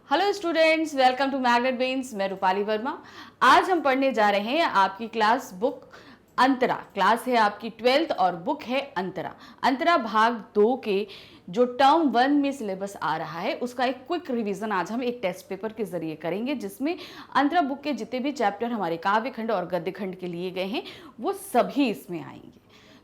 Hello students, welcome to Magnet Brains. मैं रूपाली वर्मा। आज हम पढ़ने जा रहे हैं आपकी क्लास बुक अंतरा। क्लास है आपकी 12th और बुक है अंतरा। अंतरा भाग 2 के जो टर्म 1 में सिलेबस आ रहा है उसका एक क्विक रिवीजन आज हम एक टेस्ट पेपर के जरिए करेंगे, जिसमें अंतरा बुक के जितने भी चैप्टर हमारे काव्य खंड और गद्य खंड के लिए गए हैं वो सभी इसमें आएंगे।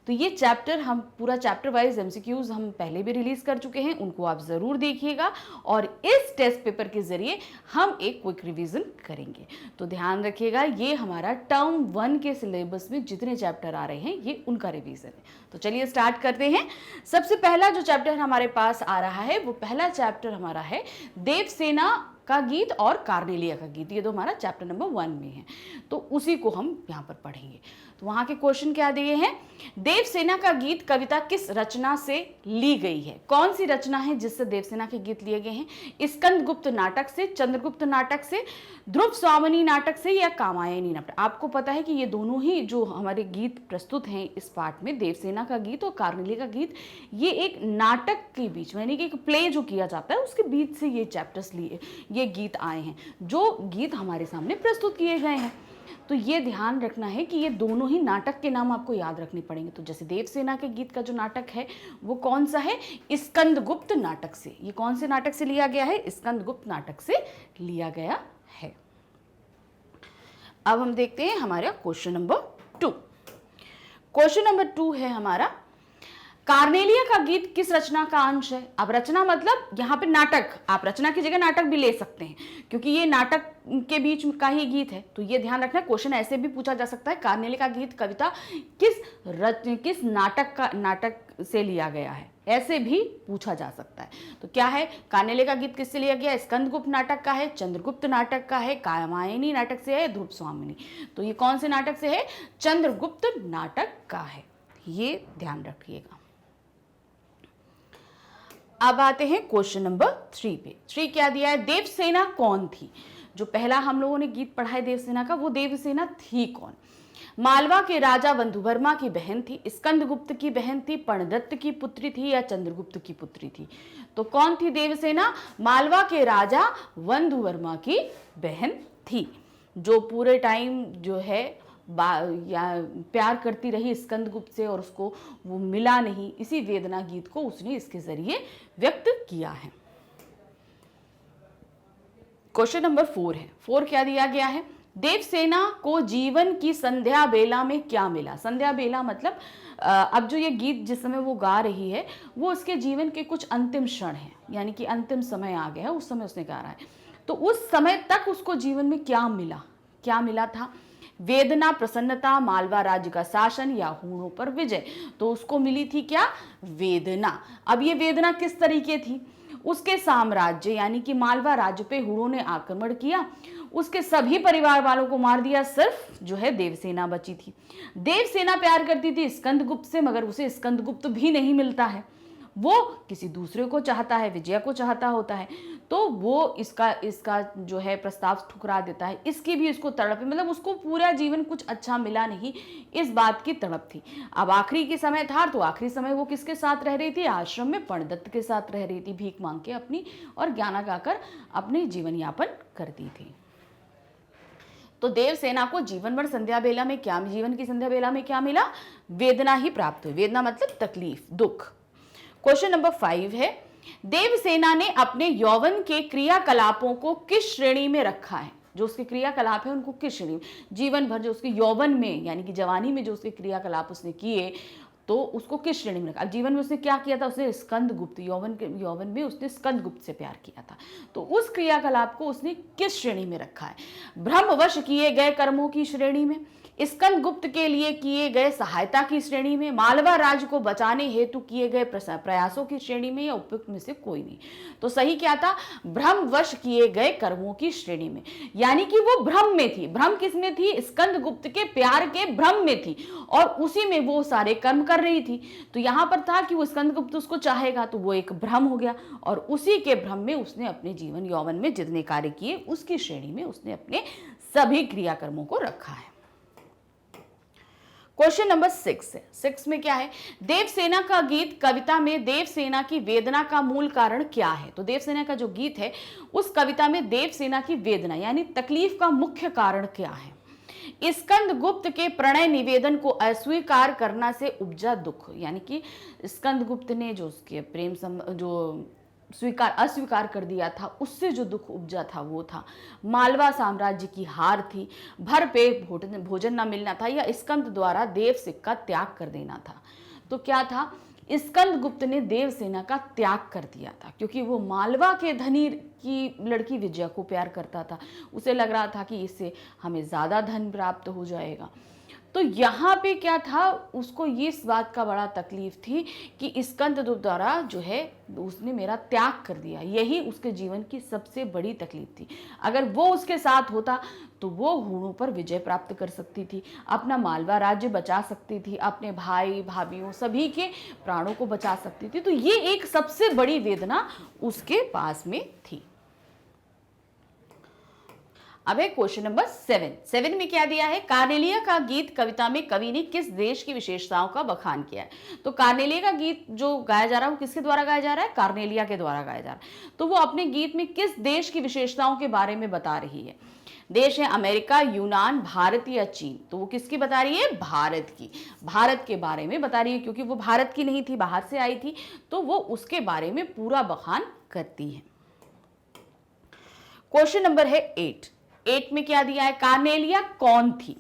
तो ये चैप्टर हम पूरा चैप्टर वाइज एमसीक्यूज हम पहले भी रिलीज कर चुके हैं, उनको आप ज़रूर देखिएगा और इस टेस्ट पेपर के ज़रिए हम एक क्विक रिवीजन करेंगे। तो ध्यान रखिएगा, ये हमारा टर्म 1 के सिलेबस में जितने चैप्टर आ रहे हैं ये उनका रिवीजन है। तो चलिए स्टार्ट करते हैं। सबसे पहला जो चैप्टर हमारे पास आ रहा है वो पहला चैप्टर हमारा है देवसेना का गीत और कार्नेलिया का गीत। ये तो हमारा चैप्टर नंबर 1 में है, तो उसी को हम यहाँ पर पढ़ेंगे। तो वहाँ के क्वेश्चन क्या दिए हैं? देवसेना का गीत कविता किस रचना से ली गई है? कौन सी रचना है जिससे देवसेना के गीत लिए गए हैं? स्कंदगुप्त नाटक से, चंद्रगुप्त नाटक से, ध्रुव स्वामिनी नाटक से या कामायनी नाटक? आपको पता है कि ये दोनों ही जो हमारे गीत प्रस्तुत हैं इस पार्ट में, देवसेना का गीत और कार्नेलिया का गीत, ये एक नाटक के बीच में, यानी कि एक प्ले जो किया जाता है उसके बीच से ये चैप्टर्स लिए, ये गीत आए हैं, जो गीत हमारे सामने प्रस्तुत किए गए हैं। तो ये ध्यान रखना है कि ये दोनों ही नाटक के नाम आपको याद रखने पड़ेंगे। तो जैसे देवसेना के गीत का जो नाटक है वो कौन सा है? स्कंदगुप्त नाटक से। ये कौन से नाटक से लिया गया है? स्कंदगुप्त नाटक से लिया गया है। अब हम देखते हैं हमारा क्वेश्चन नंबर 2। क्वेश्चन नंबर 2 है हमारा, कार्नेलिया का गीत किस रचना का अंश है? अब रचना मतलब यहाँ पे नाटक, आप रचना की जगह नाटक भी ले सकते हैं क्योंकि ये नाटक के बीच का ही गीत है। तो ये ध्यान रखना, क्वेश्चन ऐसे भी पूछा जा सकता है, कार्नेलिया का गीत कविता किस नाटक से लिया गया है, ऐसे भी पूछा जा सकता है। तो क्या है? कार्नेलिया का गीत किससे लिया गया? स्कंदगुप्त नाटक का है, चंद्रगुप्त नाटक का है, कामायनी नाटक से है, ध्रुव स्वामिनी। तो ये कौन से नाटक से है? चंद्रगुप्त नाटक का है। ये ध्यान रखिएगा। अब आते हैं क्वेश्चन नंबर 3 पे। 3 क्या दिया है? देवसेना कौन थी? जो पहला हम लोगों ने गीत पढ़ा है देवसेना का, वो देवसेना थी कौन? मालवा के राजा वंधुवर्मा की बहन थी, स्कंदगुप्त की बहन थी, पर्णदत्त की पुत्री थी या चंद्रगुप्त की पुत्री थी? तो कौन थी देवसेना? मालवा के राजा वंधुवर्मा की बहन थी, जो पूरे टाइम जो है या प्यार करती रही स्कंदगुप्त से और उसको वो मिला नहीं, इसी वेदना गीत को उसने इसके जरिए व्यक्त किया है। क्वेश्चन नंबर 4 है। 4 क्या दिया गया है? देवसेना को जीवन की संध्या बेला में क्या मिला? संध्या बेला मतलब अब जो ये गीत जिस समय वो गा रही है वो उसके जीवन के कुछ अंतिम क्षण है, यानी कि अंतिम समय आ गया है, उस समय उसने गा रहा है। तो उस समय तक उसको जीवन में क्या मिला? क्या मिला था? वेदना, प्रसन्नता, मालवा राज्य का शासन या हूणों पर विजय? तो उसको मिली थी क्या? वेदना। अब ये वेदना किस तरीके थी? उसके साम्राज्य यानी कि मालवा राज्य पे हूणों ने आक्रमण किया, उसके सभी परिवार वालों को मार दिया, सिर्फ जो है देवसेना बची थी। देवसेना प्यार करती थी स्कंदगुप्त से, मगर उसे स्कंदगुप्त भी नहीं मिलता है, वो किसी दूसरे को चाहता है, विजया को चाहता होता है। तो वो इसका जो है प्रस्ताव ठुकरा देता है। इसकी भी इसको तड़प है, मतलब उसको पूरा जीवन कुछ अच्छा मिला नहीं, इस बात की तड़प थी। अब आखिरी के समय था, तो आखिरी समय वो किसके साथ रह रही थी? आश्रम में पर्णदत्त के साथ रह रही थी, भीख मांग के अपनी और गाना गाकर अपनी जीवन यापन करती थी। तो देवसेना को जीवन भर संध्या बेला में क्या, जीवन की संध्या बेला में क्या मिला? वेदना ही प्राप्त हुई। वेदना मतलब तकलीफ, दुख। क्वेश्चन नंबर 5 है, देवसेना ने अपने यौवन के क्रियाकलापों को किस श्रेणी में रखा है? जो उसके क्रियाकलाप है उनको किस श्रेणी में, जीवन भर जो उसके यौवन में यानी कि जवानी में जो उसके क्रियाकलाप उसने किए, तो उसको किस श्रेणी में रखा? अब जीवन में उसने क्या किया था? उसने स्कंदगुप्त, यौवन में उसने स्कंदगुप्त से प्यार किया था, तो उस क्रियाकलाप को उसने किस श्रेणी में रखा है? ब्रह्मवश किए गए कर्मों की श्रेणी में, स्कंदगुप्त के लिए किए गए सहायता की श्रेणी में, मालवा राज्य को बचाने हेतु किए गए प्रयासों की श्रेणी में, या उपयुक्त में से कोई नहीं? तो सही क्या था? ब्रह्मवश किए गए कर्मों की श्रेणी में, यानी कि वो भ्रम में थी। भ्रम किस में थी? स्कंदगुप्त के प्यार के भ्रम में थी और उसी में वो सारे कर्म कर रही थी। तो यहां पर था कि वो स्कंदगुप्त उसको चाहेगा, तो वो एक भ्रम हो गया और उसी के भ्रम में उसने अपने जीवन यौवन में जितने कार्य किए उसकी श्रेणी में उसने अपने सभी क्रियाकर्मों को रखा है। क्वेश्चन नंबर 6 है। 6 में क्या है, देवसेना का गीत कविता में देवसेना की वेदना का मूल कारण क्या है। तो देवसेना का जो गीत है उस कविता में देवसेना की वेदना यानी तकलीफ का मुख्य कारण क्या है। स्कंद गुप्त के प्रणय निवेदन को अस्वीकार करना से उपजा दुख, यानी कि स्कंद गुप्त ने जो उसके जो अस्वीकार कर दिया था उससे जो दुख उपजा था वो था मालवा साम्राज्य की हार थी, भर पेट भोजन न मिलना था, या स्कंद द्वारा देवसिक का त्याग कर देना था। तो क्या था, स्कंद गुप्त ने देवसेना का त्याग कर दिया था क्योंकि वो मालवा के धनी की लड़की विजया को प्यार करता था। उसे लग रहा था कि इससे हमें ज्यादा धन प्राप्त हो जाएगा। तो यहाँ पे क्या था, उसको ये इस बात का बड़ा तकलीफ थी कि स्कंद द्वारा जो है उसने मेरा त्याग कर दिया, यही उसके जीवन की सबसे बड़ी तकलीफ थी। अगर वो उसके साथ होता तो वो हुणों पर विजय प्राप्त कर सकती थी, अपना मालवा राज्य बचा सकती थी, अपने भाई भाभीियों सभी के प्राणों को बचा सकती थी। तो ये एक सबसे बड़ी वेदना उसके पास में थी। अब है क्वेश्चन नंबर 7 में क्या दिया है, कार्नेलिया का गीत कविता में कवि ने किस देश की विशेषताओं का बखान किया है। तो कार्नेलिया का गीत जो गाया जा रहा है वो किसके द्वारा गाया जा रहा है, कार्नेलिया के द्वारा गाया जा रहा है। तो वो अपने गीत में किस देश की विशेषताओं के बारे में बता रही है। देश है अमेरिका, यूनान, भारत या चीन। तो वो किसकी बता रही है, भारत की, भारत के बारे में बता रही है क्योंकि वो भारत की नहीं थी, बाहर से आई थी, तो वो उसके बारे में पूरा बखान करती है। क्वेश्चन नंबर है 8 में क्या दिया है, कार्नेलिया कौन थी।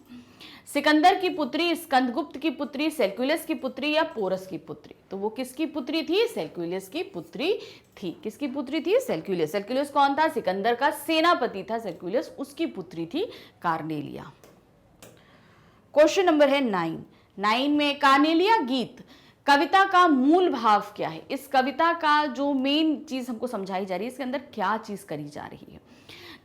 सिकंदर की पुत्री, स्कंदगुप्त की पुत्री, सेल्यूकस की पुत्री या पोरस की पुत्री। तो वो किसकी पुत्री थी, सेल्यूकस की पुत्री थी। किसकी पुत्री थी, सेल्यूकस। सेल्यूकस कौन था, सिकंदर का सेनापति था सेल्यूकस, उसकी पुत्री थी कार्नेलिया। क्वेश्चन नंबर है 9 में कार्नेलिया गीत कविता का मूल भाव क्या है। इस कविता का जो मेन चीज हमको समझाई जा रही है, इसके अंदर क्या चीज करी जा रही है।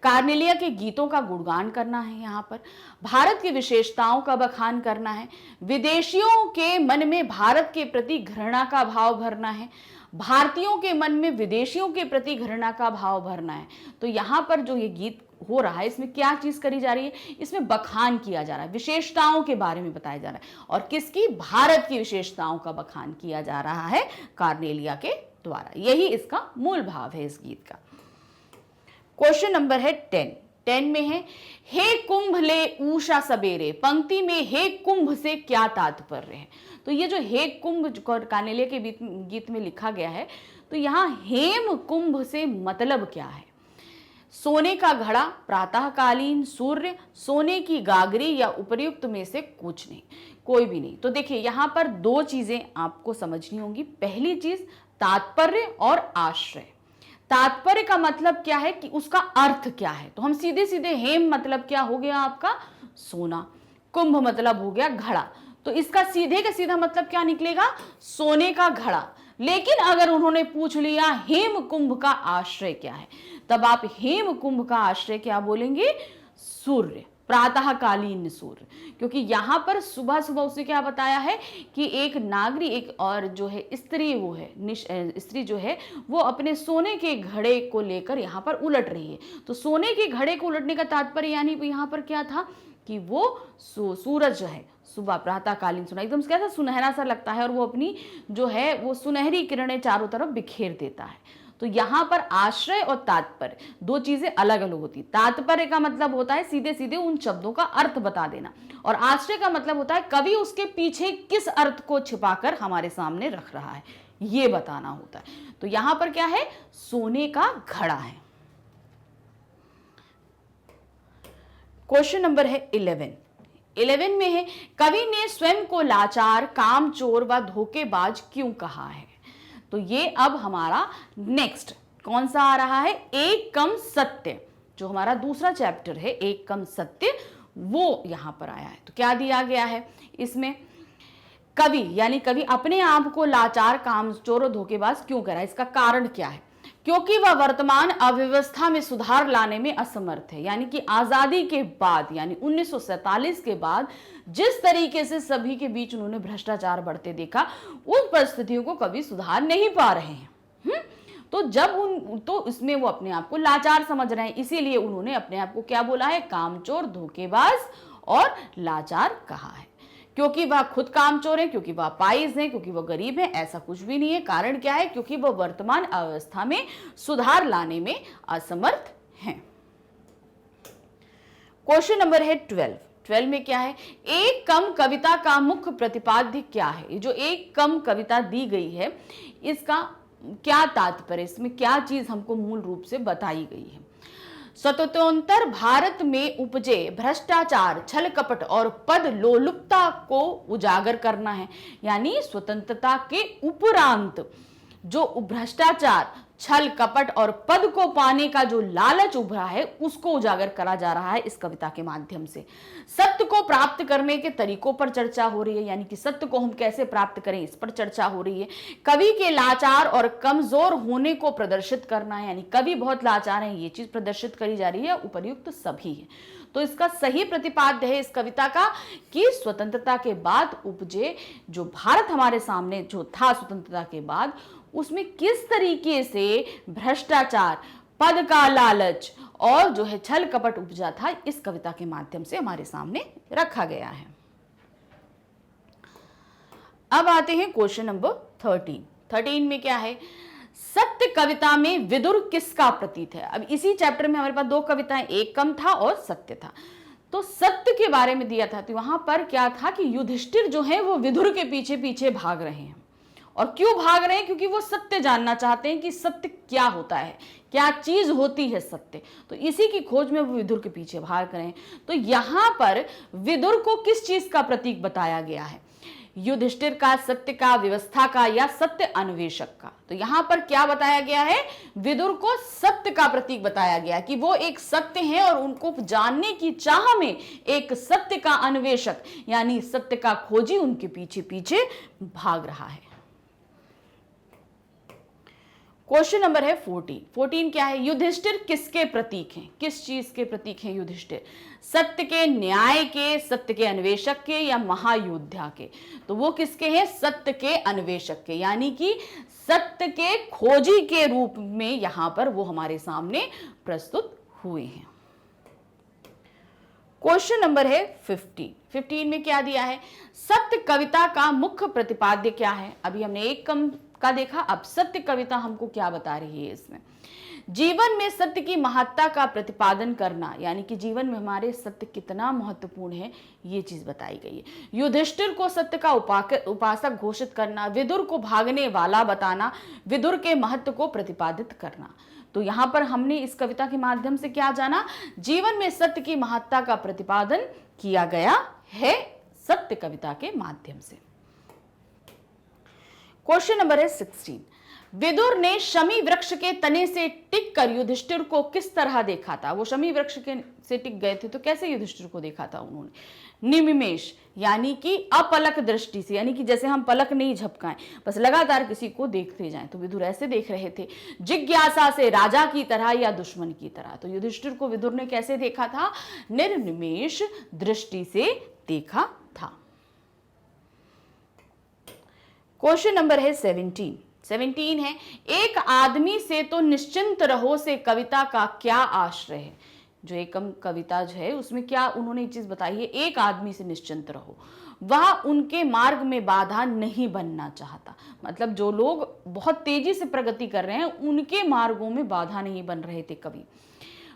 कार्नेलिया के गीतों का गुणगान करना है, यहाँ पर भारत की विशेषताओं का बखान करना है, विदेशियों के मन में भारत के प्रति घृणा का भाव भरना है, भारतीयों के मन में विदेशियों के प्रति घृणा का भाव भरना है। तो यहाँ पर जो ये गीत हो रहा है इसमें क्या चीज करी जा रही है, इसमें बखान किया जा रहा है, विशेषताओं के बारे में बताया जा रहा है। और किसकी, भारत की विशेषताओं का बखान किया जा रहा है कार्नेलिया के द्वारा। यही इसका मूल भाव है इस गीत का। क्वेश्चन नंबर है 10 में है, हे कुंभ ले ऊषा सबेरे। पंक्ति में हे कुंभ से क्या तात्पर्य है। तो ये जो हे कुंभ कार्नेलिया के गीत में लिखा गया है, तो यहाँ हेम कुंभ से मतलब क्या है। सोने का घड़ा, प्रातःकालीन सूर्य, सोने की गागरी या उपर्युक्त में से कुछ नहीं, कोई भी नहीं। तो देखिए यहाँ पर दो चीजें आपको समझनी होंगी। पहली चीज तात्पर्य और आश्रय। तात्पर्य का मतलब क्या है कि उसका अर्थ क्या है। तो हम सीधे सीधे हेम मतलब क्या हो गया आपका, सोना, कुंभ मतलब हो गया घड़ा, तो इसका सीधे का सीधा मतलब क्या निकलेगा, सोने का घड़ा। लेकिन अगर उन्होंने पूछ लिया हेम कुंभ का आश्रय क्या है, तब आप हेम कुंभ का आश्रय क्या बोलेंगे, सूर्य, प्रातःकालीन सूर्य। क्योंकि यहां पर सुबह सुबह उसने क्या बताया है कि एक नागरी, एक और जो है स्त्री, वो है स्त्री जो है वो अपने सोने के घड़े को लेकर यहाँ पर उलट रही है। तो सोने के घड़े को उलटने का तात्पर्य यानी यहाँ पर क्या था कि वो सूरज जो है सुबह प्रातःकालीन सुना एकदम क्या था, सुनहरा सा लगता है और वो अपनी जो है वो सुनहरी किरणें चारों तरफ बिखेर देता है। तो यहां पर आश्रय और तात्पर्य दो चीजें अलग अलग होती। तात्पर्य का मतलब होता है सीधे सीधे उन शब्दों का अर्थ बता देना, और आश्रय का मतलब होता है कवि उसके पीछे किस अर्थ को छिपाकर हमारे सामने रख रहा है, ये बताना होता है। तो यहां पर क्या है, सोने का घड़ा है। क्वेश्चन नंबर है 11 में है, कवि ने स्वयं को लाचार, कामचोर व धोखेबाज क्यों कहा है। तो ये अब हमारा नेक्स्ट कौन सा आ रहा है, एक कम सत्य, जो हमारा दूसरा चैप्टर है एक कम सत्य, वो यहां पर आया है। तो क्या दिया गया है इसमें, कवि यानी कवि अपने आप को लाचार, कामचोर और धोखेबाज क्यों कह रहा है, इसका कारण क्या है। क्योंकि वह वर्तमान अव्यवस्था में सुधार लाने में असमर्थ है। यानी कि आजादी के बाद, यानी 1947 के बाद जिस तरीके से सभी के बीच उन्होंने भ्रष्टाचार बढ़ते देखा, उन परिस्थितियों को कभी सुधार नहीं पा रहे हैं। तो तो इसमें वो अपने आप को लाचार समझ रहे हैं, इसीलिए उन्होंने अपने आप को क्या बोला है, कामचोर, धोखेबाज और लाचार कहा है। क्योंकि वह खुद कामचोर है, क्योंकि वह अपाहिज है, क्योंकि वह गरीब है, ऐसा कुछ भी नहीं है। कारण क्या है? क्योंकि वह वर्तमान अवस्था में सुधार लाने में असमर्थ हैं। क्वेश्चन नंबर है 12 में क्या है? एक कम कविता का मुख्य प्रतिपाद्य क्या है? ये जो एक कम कविता दी गई है, इसका क्या तात्पर्य, इसमें क्या चीज हमको मूल रूप से बताई गई है? स्वतंत्रोत्तर भारत में उपजे भ्रष्टाचार, छल कपट और पद लोलुपता को उजागर करना है। यानी स्वतंत्रता के उपरांत जो भ्रष्टाचार, छल कपट और पद को पाने का जो लालच उभरा है, उसको उजागर करा जा रहा है इस कविता के माध्यम से। सत्य को प्राप्त करने के तरीकों पर चर्चा हो रही है, यानी कि सत्य को हम कैसे प्राप्त करें, इस पर चर्चा हो रही है। कवि के लाचार और कमजोर होने को प्रदर्शित करना है, यानी कवि बहुत लाचार है, ये चीज प्रदर्शित करी जा रही है। उपर्युक्त सभी है। तो इसका सही प्रतिपाद्य है इस कविता का कि स्वतंत्रता के बाद उपजे जो भारत हमारे सामने जो था स्वतंत्रता के बाद, उसमें किस तरीके से भ्रष्टाचार, पद का लालच और जो है छल कपट उपजा था, इस कविता के माध्यम से हमारे सामने रखा गया है। अब आते हैं क्वेश्चन नंबर 13 में क्या है? सत्य कविता में विदुर किसका प्रतीक है? अब इसी चैप्टर में हमारे पास दो कविताएं, एक कम था और सत्य था। तो सत्य के बारे में दिया था, तो वहां पर क्या था कि युधिष्ठिर जो है वो विदुर के पीछे पीछे भाग रहे हैं। और क्यों भाग रहे हैं? क्योंकि वो सत्य जानना चाहते हैं कि सत्य क्या होता है, क्या चीज होती है सत्य। तो इसी की खोज में वो विदुर के पीछे भाग रहे हैं। तो यहां पर विदुर को किस चीज का प्रतीक बताया गया है? युधिष्ठिर का, सत्य का, व्यवस्था का, या सत्य अन्वेषक का? तो यहां पर क्या बताया गया है? विदुर को सत्य का प्रतीक बताया गया कि वो एक सत्य है और उनको जानने की चाह में एक सत्य का अन्वेषक यानी सत्य का खोजी उनके पीछे पीछे भाग रहा है। क्वेश्चन नंबर है 14 क्या है? युधिष्ठिर किसके प्रतीक हैं? किस चीज के प्रतीक हैं युधिष्ठिर? सत्य के, न्याय के, सत्य के अन्वेषक के, या महायोद्धा के? तो वो किसके हैं? सत्य के अन्वेषक के, यानी कि सत्य के खोजी के रूप में यहां पर वो हमारे सामने प्रस्तुत हुए हैं। क्वेश्चन नंबर है 15 में क्या दिया है? सत्य कविता का मुख्य प्रतिपाद्य क्या है? अभी हमने एक कम का देखा, अब सत्य कविता हमको क्या बता रही है? इसमें जीवन में सत्य की महत्ता का प्रतिपादन करना, यानी कि जीवन में हमारे सत्य कितना महत्वपूर्ण है, ये चीज बताई गई है। युधिष्ठिर को सत्य का उपासक घोषित करना, विदुर को भागने वाला बताना, विदुर के महत्व को प्रतिपादित करना। तो यहां पर हमने इस कविता के माध्यम से क्या जाना? जीवन में सत्य की महत्ता का प्रतिपादन किया गया है सत्य कविता के माध्यम से। क्वेश्चन नंबर है 16। विदुर ने शमी वृक्ष के तने से टिक कर युधिष्ठिर को किस तरह देखा था? वो शमी वृक्ष के से टिक गए थे, तो कैसे युधिष्ठिर को देखा था उन्होंने? निमिमेश, यानी कि अपलक दृष्टि से, यानी कि जैसे हम पलक नहीं झपकाएं, बस लगातार किसी को देखते जाएं, तो विदुर ऐसे देख रहे थे। जिज्ञासा से, राजा की तरह या दुश्मन की तरह? तो युधिष्ठिर को विदुर ने कैसे देखा था? निर्निमेश दृष्टि से देखा था। क्वेश्चन नंबर है 17 है, एक आदमी से तो निश्चिंत रहो से कविता का क्या आश्रय है? जो एकम कविता जो है उसमें क्या उन्होंने चीज बताई है? एक आदमी से निश्चिंत रहो, वह उनके मार्ग में बाधा नहीं बनना चाहता। मतलब जो लोग बहुत तेजी से प्रगति कर रहे हैं उनके मार्गों में बाधा नहीं बन रहे थे कवि।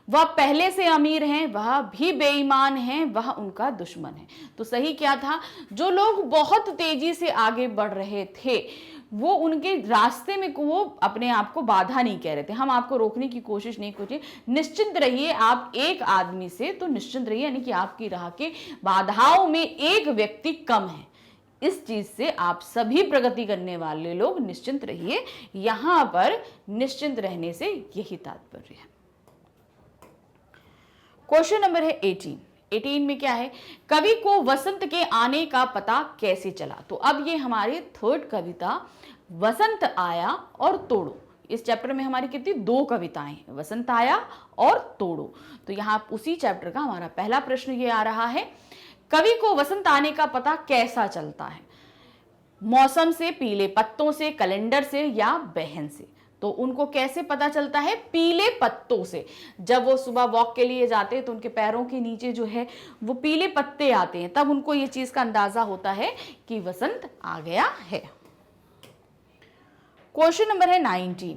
वह पहले से अमीर हैं, वह भी बेईमान हैं, वह उनका दुश्मन है। तो सही क्या था? जो लोग बहुत तेजी से आगे बढ़ रहे थे वो उनके रास्ते में वो अपने आप को बाधा नहीं कह रहे थे, हम आपको रोकने की कोशिश नहीं कर रहे। निश्चिंत रहिए आप एक आदमी से, तो निश्चिंत रहिए यानी कि आपकी राह के बाधाओं में एक व्यक्ति कम है। इस चीज से आप सभी प्रगति करने वाले लोग निश्चिंत रहिए। यहां पर निश्चिंत रहने से यही तात्पर्य है। क्वेश्चन नंबर है 18 में क्या है? कवि को वसंत के आने का पता कैसे चला? तो अब ये हमारी थर्ड कविता वसंत आया और तोड़ो। इस चैप्टर में हमारी कितनी? 2 कविताएं हैं, वसंत आया और तोड़ो। तो यहां उसी चैप्टर का हमारा पहला प्रश्न ये आ रहा है, कवि को वसंत आने का पता कैसा चलता है? मौसम से, पीले पत्तों से, कैलेंडर से, या बहन से? तो उनको कैसे पता चलता है? पीले पत्तों से। जब वो सुबह वॉक के लिए जाते हैं तो उनके पैरों के नीचे जो है वो पीले पत्ते आते हैं, तब उनको ये चीज का अंदाजा होता है कि वसंत आ गया है। क्वेश्चन नंबर है 19।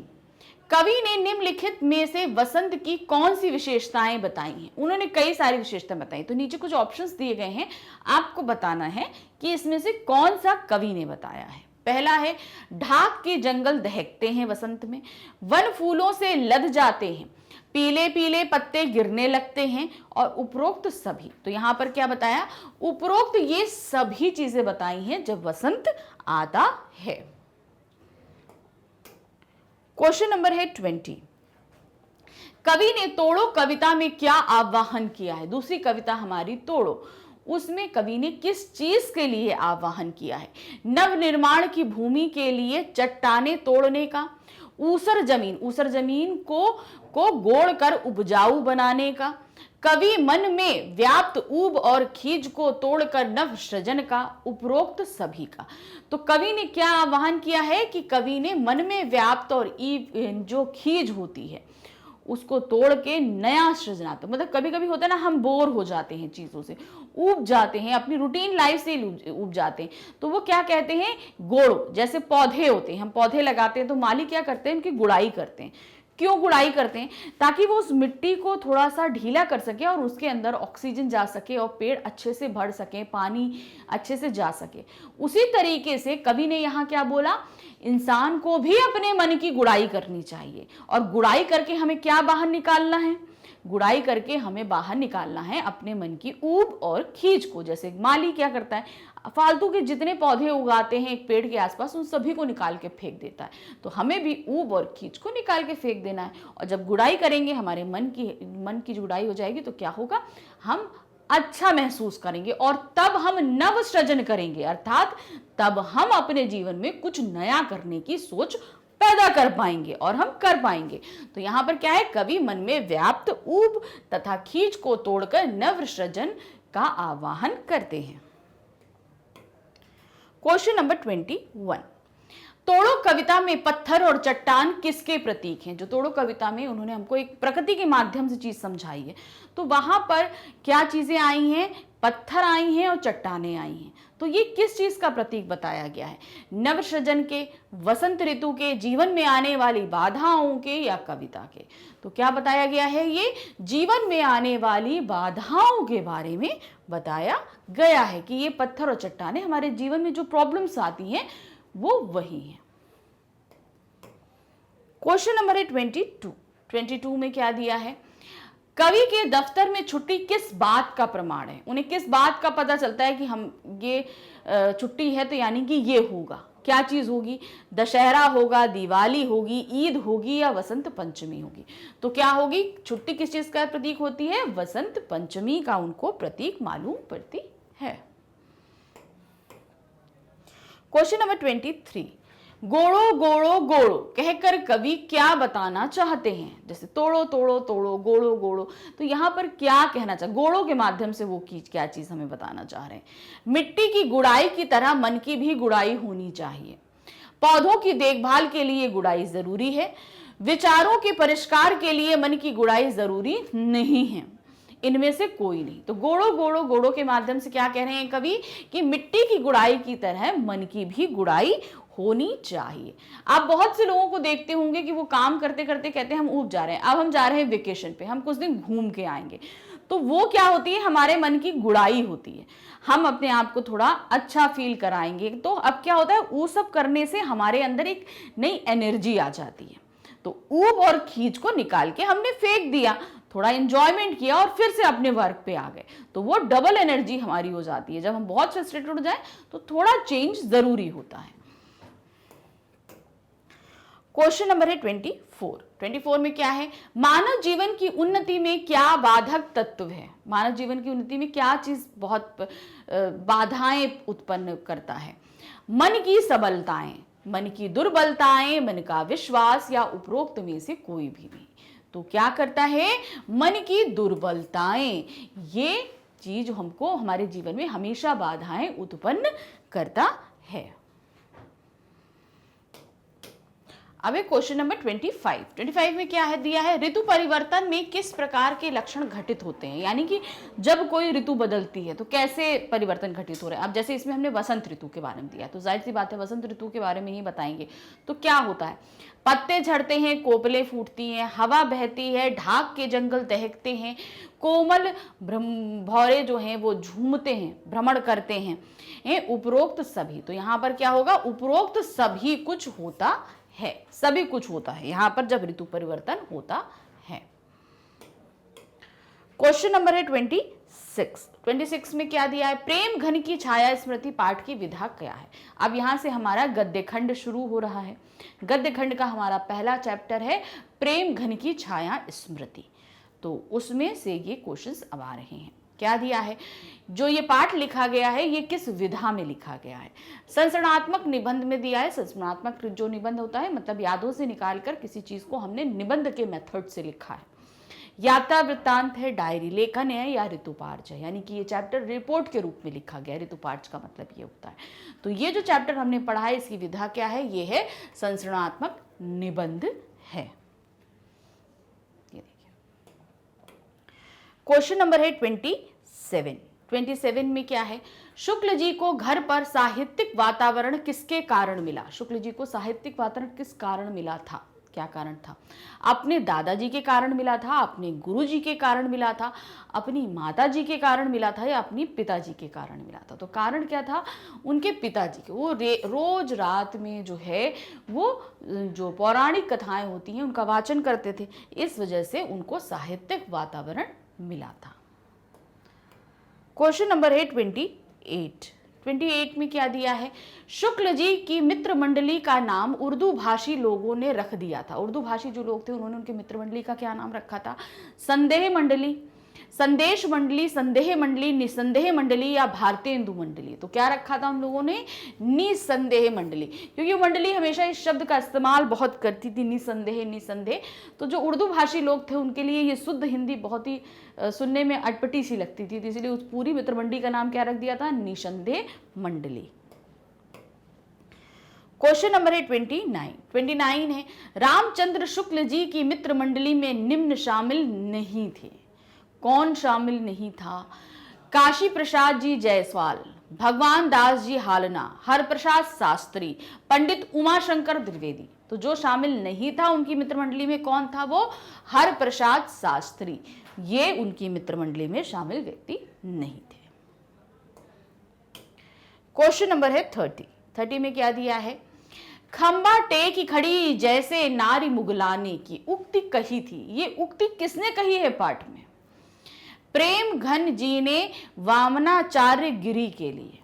कवि ने निम्नलिखित में से वसंत की कौन सी विशेषताएं बताई हैं? उन्होंने कई सारी विशेषताएं बताई, तो नीचे कुछ ऑप्शंस दिए गए हैं, आपको बताना है कि इसमें से कौन सा कवि ने बताया है। पहला है, ढाक के जंगल दहकते हैं वसंत में, वन फूलों से लद जाते हैं, पीले पीले पत्ते गिरने लगते हैं, और उपरोक्त सभी। तो यहां पर क्या बताया? उपरोक्त ये सभी चीजें बताई हैं जब वसंत आता है। क्वेश्चन नंबर है 20। कवि ने तोड़ो कविता में क्या आह्वान किया है? दूसरी कविता हमारी तोड़ो, उसमें कवि ने किस चीज के लिए आह्वान किया है? नव निर्माण की भूमि के लिए चट्टाने तोड़ने का, ऊसर जमीन को गोड़ कर उपजाऊ बनाने का, कवि मन में व्याप्त ऊब और खीज को तोड़कर नव सृजन का, उपरोक्त सभी का। तो कवि ने क्या आह्वान किया है कि कवि ने मन में व्याप्त और जो खीज होती है उसको तोड़ के नया सृजनात्मक, मतलब कभी कभी होता है ना, हम बोर हो जाते हैं चीजों से, ऊब जाते हैं, अपनी रूटीन लाइफ से ऊब जाते हैं, तो वो क्या कहते हैं? गोड़ो। जैसे पौधे होते हैं, हम पौधे लगाते हैं तो माली क्या करते हैं? उनकी गुड़ाई करते हैं। क्यों गुड़ाई करते हैं? ताकि वो उस मिट्टी को थोड़ा सा ढीला कर सके और उसके अंदर ऑक्सीजन जा सके और पेड़ अच्छे से बढ़ सके, पानी अच्छे से जा सके। उसी तरीके से कवि ने यहाँ क्या बोला? इंसान को भी अपने मन की गुड़ाई करनी चाहिए, और गुड़ाई करके हमें क्या बाहर निकालना है? गुड़ाई करके हमें बाहर निकालना है अपने मन की ऊब और खींच को। जैसे माली क्या करता है? फालतू के जितने पौधे उगाते हैं एक पेड़ के आसपास, उन सभी को निकाल के फेंक देता है। तो हमें भी ऊब और खींच को निकाल के फेंक देना है, और जब गुड़ाई करेंगे, हमारे मन की गुड़ाई हो जाएगी, तो क्या होगा? हम अच्छा महसूस करेंगे, और तब हम नव सृजन करेंगे, अर्थात तब हम अपने जीवन में कुछ नया करने की सोच पैदा कर पाएंगे, और हम कर पाएंगे। तो यहां पर क्या है? कवि मन में व्याप्त ऊब तथा खींच को तोड़कर नव सृजन का आह्वान करते हैं। Question number 21। तोड़ो कविता में पत्थर और चट्टान किसके प्रतीक हैं? जो तोड़ो कविता में उन्होंने हमको एक प्रकृति के माध्यम से चीज समझाई है, तो वहां पर क्या चीजें आई हैं? पत्थर आई हैं और चट्टाने आई हैं। तो ये किस चीज का प्रतीक बताया गया है? नवसृजन के, वसंत ऋतु के, जीवन में आने वाली बाधाओं के, या कविता के? तो क्या बताया गया है? ये जीवन में आने वाली बाधाओं के बारे में बताया गया है कि ये पत्थर और चट्टाने हमारे जीवन में जो प्रॉब्लम्स आती हैं वो वही है। क्वेश्चन नंबर है 22 में क्या दिया है? कवि के दफ्तर में छुट्टी किस बात का प्रमाण है? उन्हें किस बात का पता चलता है कि हम ये छुट्टी है तो यानी कि ये होगा? क्या चीज होगी? दशहरा होगा, दिवाली होगी, ईद होगी, या वसंत पंचमी होगी? तो क्या होगी? छुट्टी किस चीज का प्रतीक होती है? वसंत पंचमी का उनको प्रतीक मालूम पड़ती है। Question number 23। गोड़ो गोड़ो गोड़ो कहकर कवि क्या बताना चाहते हैं? जैसे तोड़ो तोड़ो तोड़ो, गोड़ो गोड़ो, तो यहां पर क्या कहना चाह, गोड़ों के माध्यम से वो क्या चीज हमें बताना चाह रहे हैं? मिट्टी की गुड़ाई की तरह मन की भी गुड़ाई होनी चाहिए। पौधों की देखभाल के लिए गुड़ाई जरूरी है, विचारों के परिष्कार के लिए मन की गुड़ाई जरूरी नहीं है, इनमें से कोई नहीं। तो गोड़ो गोड़ो गोड़ो के माध्यम से क्या कह रहे हैं कवि? कि मिट्टी की गुड़ाई की तरह मन की भी गुड़ाई होनी चाहिए। आप बहुत से लोगों को देखते होंगे कि वो काम करते करते कहते हैं हम ऊब जा रहे हैं, अब हम जा रहे हैं वेकेशन पे, हम कुछ दिन घूम के आएंगे। तो वो क्या होती है? हमारे मन की गुड़ाई होती है, हम अपने आप को थोड़ा अच्छा फील कराएंगे। तो अब क्या होता है? वो सब करने से हमारे अंदर एक नई एनर्जी आ जाती है। तो ऊब और खींच को निकाल के हमने फेंक दिया, थोड़ा एंजॉयमेंट किया और फिर से अपने वर्क पे आ गए, तो वो डबल एनर्जी हमारी हो जाती है। जब हम बहुत फ्रस्ट्रेटेड हो जाए तो थोड़ा चेंज जरूरी होता है। क्वेश्चन नंबर है 24 में क्या है? मानव जीवन की उन्नति में क्या बाधक तत्व है? मानव जीवन की उन्नति में क्या चीज बहुत बाधाएं उत्पन्न करता है? मन की सबलताएं, मन की दुर्बलताएं, मन का विश्वास, या उपरोक्त में से कोई भी नहीं। तो क्या करता है? मन की दुर्बलताएं, ये चीज हमको हमारे जीवन में हमेशा बाधाएं उत्पन्न करता है। अब है क्वेश्चन नंबर 25 में क्या है दिया है, ऋतु परिवर्तन में किस प्रकार के लक्षण घटित होते हैं, यानी कि जब कोई ऋतु बदलती है तो कैसे परिवर्तन घटित हो रहे हैं। अब जैसे इसमें हमने वसंत ऋतु के बारे में दिया, तो जाहिर सी बात है वसंत ऋतु के बारे में ही बताएंगे। तो क्या होता है, पत्ते झड़ते हैं, कोपलें फूटती हैं, हवा बहती है, ढाक के जंगल दहकते हैं, कोमल भौरे जो हैं वो झूमते हैं, भ्रमण करते हैं, उपरोक्त सभी। तो यहाँ पर क्या होगा, उपरोक्त सभी कुछ होता है, सभी कुछ होता है यहां पर जब ऋतु परिवर्तन होता है। क्वेश्चन नंबर है 26 में क्या दिया है, प्रेम घन की छाया स्मृति पाठ की विधा क्या है। अब यहां से हमारा गद्य खंड शुरू हो रहा है। गद्य खंड का हमारा पहला चैप्टर है प्रेम घन की छाया स्मृति, तो उसमें से ये क्वेश्चंस अब आ रहे हैं। क्या दिया है, जो ये पाठ लिखा गया है ये किस विधा में लिखा गया है। संस्मरणात्मक निबंध में दिया है। संस्मरणात्मक जो निबंध होता है मतलब यादों से निकालकर किसी चीज को हमने निबंध के मेथड से लिखा है। यात्रा वृत्तांत है, डायरी लेखन है, या ऋतुपार्ज है, यानी कि ये चैप्टर रिपोर्ट के रूप में लिखा गया। ऋतुपार्ज का मतलब ये होता है। तो ये जो चैप्टर हमने पढ़ा है इसकी विधा क्या है, ये है संस्मरणात्मक निबंध है। ये देखिए क्वेश्चन नंबर है 27 में क्या है, शुक्ल जी को घर पर साहित्यिक वातावरण किसके कारण मिला। शुक्ल जी को साहित्यिक वातावरण किस कारण मिला था, क्या कारण था। अपने दादाजी के कारण मिला था, अपने गुरुजी के कारण मिला था, अपनी माताजी के कारण मिला था, या अपनी पिताजी के कारण मिला था। तो कारण क्या था, उनके पिताजी के, वो रोज रात में जो है वो जो पौराणिक कथाएं होती हैं उनका वाचन करते थे, इस वजह से उनको साहित्यिक वातावरण मिला था। क्वेश्चन नंबर है 28 में क्या दिया है, शुक्ल जी की मित्र मंडली का नाम उर्दू भाषी लोगों ने रख दिया था। उर्दू भाषी जो लोग थे उन्होंने उनके मित्र मंडली का क्या नाम रखा था, संदेह मंडली, संदेश मंडली, संदेह मंडली, निसंदेह मंडली, या भारतेंदु मंडली। तो क्या रखा था उन लोगों ने, निसंदेह मंडली, क्योंकि मंडली हमेशा इस शब्द का इस्तेमाल बहुत करती थी, निसंदेह। तो जो उर्दू भाषी लोग थे उनके लिए ये शुद्ध हिंदी बहुत ही सुनने में अटपटी सी लगती थी, इसलिए उस पूरी मित्र मंडली का नाम क्या रख दिया था, निसंदेह मंडली। क्वेश्चन नंबर है 29 है, रामचंद्र शुक्ल जी की मित्र मंडली में निम्न शामिल नहीं थे। कौन शामिल नहीं था, काशी प्रसाद जी जायसवाल, भगवान दास जी हालना, हरप्रसाद शास्त्री, पंडित उमाशंकर द्विवेदी। तो जो शामिल नहीं था उनकी मित्र मंडली में कौन था, वो हरप्रसाद शास्त्री, ये उनकी मित्र मंडली में शामिल व्यक्ति नहीं थे। क्वेश्चन नंबर है 30 में क्या दिया है, खंबा टेकी खड़ी जैसे नारी मुगलाने की उक्ति कही थी। ये उक्ति किसने कही है पाठ में, प्रेम घन जी ने वामनाचार्य गिरी के लिए,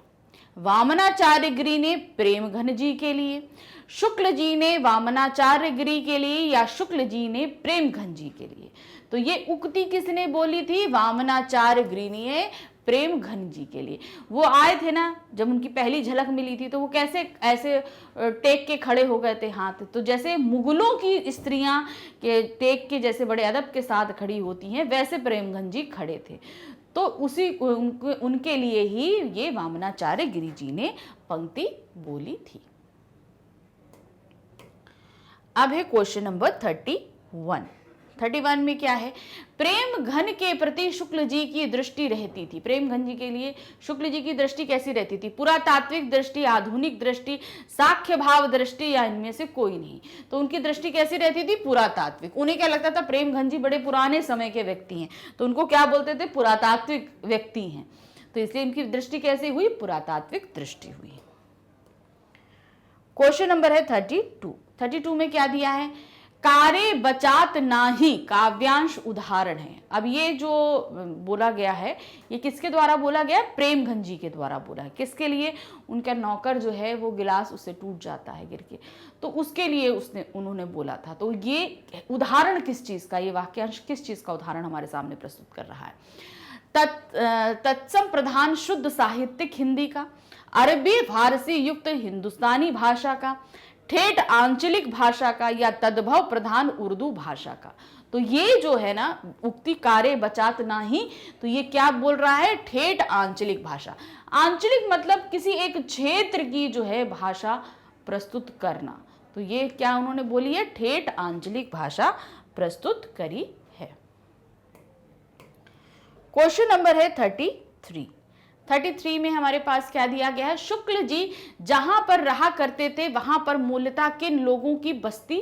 वामनाचार्य गिरी ने प्रेम घन जी के लिए, शुक्ल जी ने वामनाचार्य गिरी के लिए, या शुक्ल जी ने प्रेम घन जी के लिए। तो ये उक्ति किसने बोली थी, वामनाचार्य गिरी ने प्रेम घन जी के लिए। वो आए थे ना, जब उनकी पहली झलक मिली थी तो वो कैसे ऐसे टेक के खड़े हो गए थे हाथ, तो जैसे मुगलों की स्त्रियां के टेक के जैसे बड़े अदब के साथ खड़ी होती हैं, वैसे प्रेमघन जी खड़े थे। तो उसी उनके लिए ही ये वामनाचार्य गिरी जी ने पंक्ति बोली थी। अब है क्वेश्चन नंबर 31 में क्या है, प्रेम घन के प्रति शुक्ल जी की दृष्टि रहती थी। प्रेम घन जी के लिए शुक्ल जी की दृष्टि कैसी रहती थी, पुरातात्विक दृष्टि, आधुनिक दृष्टि, साक्ष्य भाव दृष्टि, या इनमें से कोई नहीं। तो उनकी दृष्टि कैसी रहती थी, पुरातात्विक। उन्हें क्या लगता था, प्रेम घन जी बड़े पुराने समय के व्यक्ति हैं, तो उनको क्या बोलते थे, पुरातात्विक व्यक्ति हैं। तो इसलिए इनकी दृष्टि कैसी हुई, पुरातात्विक दृष्टि हुई। क्वेश्चन नंबर है 32 में क्या दिया है, कारे बचात नाही काव्यांश उदाहरण है। अब ये जो बोला गया है ये किसके द्वारा बोला गया, प्रेमघन जी के द्वारा बोला है। किसके लिए, उनका नौकर जो है वो गिलास उससे टूट जाता है गिर के, तो उसके लिए उन्होंने बोला था। तो ये उदाहरण किस चीज का, ये वाक्यांश किस चीज का उदाहरण हमारे सामने प्रस्तुत कर रहा है, तत्सम प्रधान शुद्ध साहित्यिक हिंदी का, अरबी फारसी युक्त हिंदुस्तानी भाषा का, ठेठ आंचलिक भाषा का, या तद्भव प्रधान उर्दू भाषा का। तो ये जो है ना उक्ति कारे बचात नाही, तो ये क्या बोल रहा है, ठेठ आंचलिक भाषा। आंचलिक मतलब किसी एक क्षेत्र की जो है भाषा प्रस्तुत करना, तो ये क्या उन्होंने बोली है, ठेठ आंचलिक भाषा प्रस्तुत करी है। क्वेश्चन नंबर है 33 में हमारे पास क्या दिया गया है, शुक्ल जी जहां पर रहा करते थे वहां पर मूलतः किन लोगों की बस्ती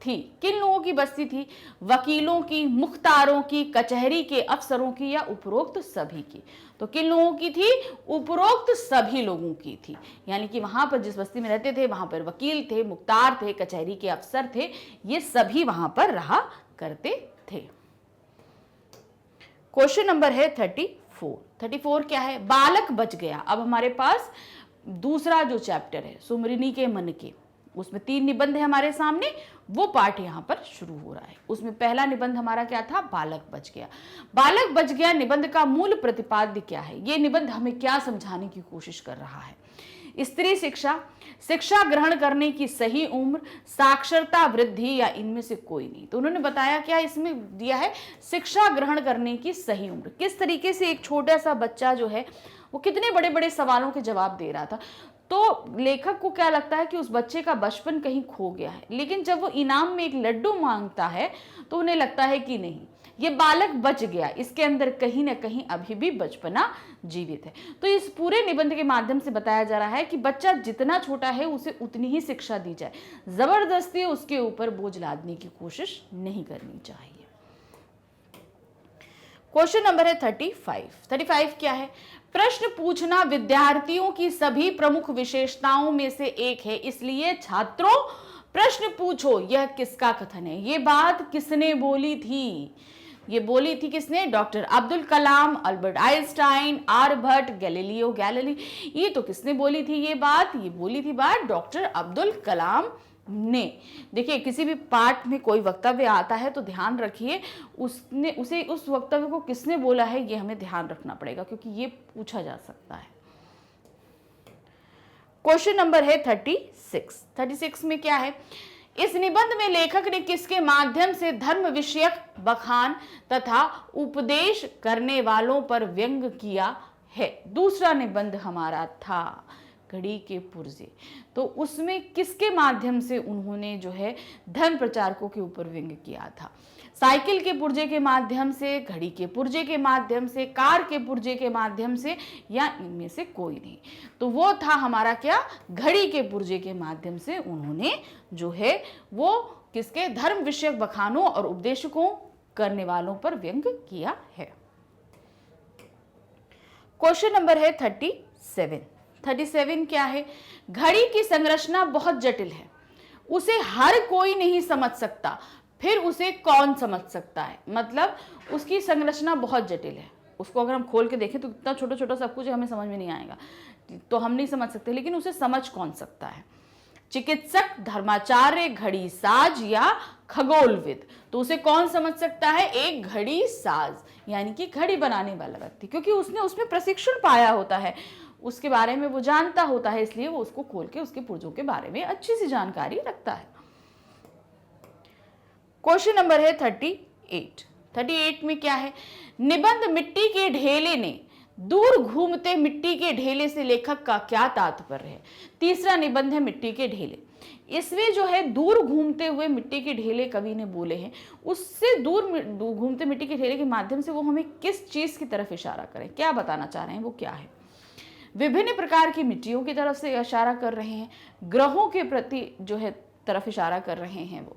थी। किन लोगों की बस्ती थी, वकीलों की, मुख्तारों की, कचहरी के अफसरों की या उपरोक्त सभी की। तो किन लोगों की थी, उपरोक्त सभी लोगों की थी, यानी कि वहां पर जिस बस्ती में रहते थे वहां पर वकील थे, मुख्तार थे, कचहरी के अफसर थे, ये सभी वहां पर रहा करते थे। क्वेश्चन नंबर है 34 क्या है, बालक बच गया। अब हमारे पास दूसरा जो चैप्टर है सुमरिनी के मन के, उसमें 3 निबंध है हमारे सामने, वो पार्ट यहां पर शुरू हो रहा है। उसमें पहला निबंध हमारा क्या था, बालक बच गया। बालक बच गया निबंध का मूल प्रतिपाद्य क्या है, ये निबंध हमें क्या समझाने की कोशिश कर रहा है। स्त्री शिक्षा, शिक्षा ग्रहण करने की सही उम्र, साक्षरता वृद्धि या इनमें से कोई नहीं। तो उन्होंने बताया क्या इसमें दिया है, शिक्षा ग्रहण करने की सही उम्र। किस तरीके से एक छोटा सा बच्चा जो है वो कितने बड़े बड़े सवालों के जवाब दे रहा था। तो लेखक को क्या लगता है कि उस बच्चे का बचपन कहीं खो गया है, लेकिन जब वो इनाम में एक लड्डू मांगता है तो उन्हें लगता है कि नहीं, ये बालक बच गया, इसके अंदर कहीं ना कहीं अभी भी बचपना जीवित है। तो इस पूरे निबंध के माध्यम से बताया जा रहा है कि बच्चा जितना छोटा है उसे उतनी ही शिक्षा दी जाए, जबरदस्ती उसके ऊपर बोझ लादने की कोशिश नहीं करनी चाहिए। क्वेश्चन नंबर है 35 क्या है, प्रश्न पूछना विद्यार्थियों की सभी प्रमुख विशेषताओं में से एक है, इसलिए छात्रों प्रश्न पूछो। यह किसका कथन है, ये बात किसने बोली थी, ये बोली थी किसने, doctor Abdul Kalam, Albert Einstein, Aryabhata, Galileo Galilei. ये तो किसने बोली थी ये बात, ये बोली थी बात डॉक्टर अब्दुल कलाम ने। देखिए किसी भी पाठ में कोई वक्तव्य आता है तो ध्यान रखिए उस वक्तव्य को किसने बोला है, ये हमें ध्यान रखना पड़ेगा क्योंकि ये पूछा जा सकता है। क्वेश्चन नंबर है 36 में क्या है, इस निबंध में लेखक ने किसके माध्यम से धर्म विषयक बखान तथा उपदेश करने वालों पर व्यंग किया है। दूसरा निबंध हमारा था घड़ी के पुर्जे, तो उसमें किसके माध्यम से उन्होंने जो है धर्म प्रचारकों के ऊपर व्यंग किया था। साइकिल के पुर्जे के माध्यम से, घड़ी के पुर्जे के माध्यम से, कार के पुर्जे के माध्यम से, या इनमें से कोई नहीं। तो वो था हमारा क्या, घड़ी के पुर्जे के माध्यम से उन्होंने जो है वो किसके, धर्म विषयक बखानों और उपदेशकों करने वालों पर व्यंग किया है। क्वेश्चन नंबर है 37 क्या है, घड़ी की संरचना बहुत जटिल है, उसे हर कोई नहीं समझ सकता, फिर उसे कौन समझ सकता है। मतलब उसकी संरचना बहुत जटिल है, उसको अगर हम खोल के देखें तो इतना छोटा छोटा सब कुछ हमें समझ में नहीं आएगा, तो हम नहीं समझ सकते, लेकिन उसे समझ कौन सकता है, चिकित्सक, धर्माचार्य, घड़ी साज या खगोलविद। तो उसे कौन समझ सकता है, एक घड़ी साज यानी कि घड़ी बनाने वाला व्यक्ति, क्योंकि उसने उसमें प्रशिक्षण पाया होता है, उसके बारे में वो जानता होता है, इसलिए वो उसको खोल के उसके पुर्जों के बारे में अच्छी सी जानकारी रखता है। क्वेश्चन नंबर है 38 में क्या है, निबंध मिट्टी के ढेले ने दूर घूमते मिट्टी के ढेले से लेखक का क्या तात्पर्य है। तीसरा निबंध है मिट्टी के ढेले, इसमें जो है दूर घूमते हुए मिट्टी के ढेले कवि ने बोले हैं, उससे दूर घूमते मिट्टी के ढेले के माध्यम से वो हमें किस चीज की तरफ इशारा करें, क्या बताना चाह रहे हैं, वो क्या है। विभिन्न प्रकार की मिट्टियों की तरफ से इशारा कर रहे हैं, ग्रहों के प्रति जो है तरफ इशारा कर रहे हैं, वो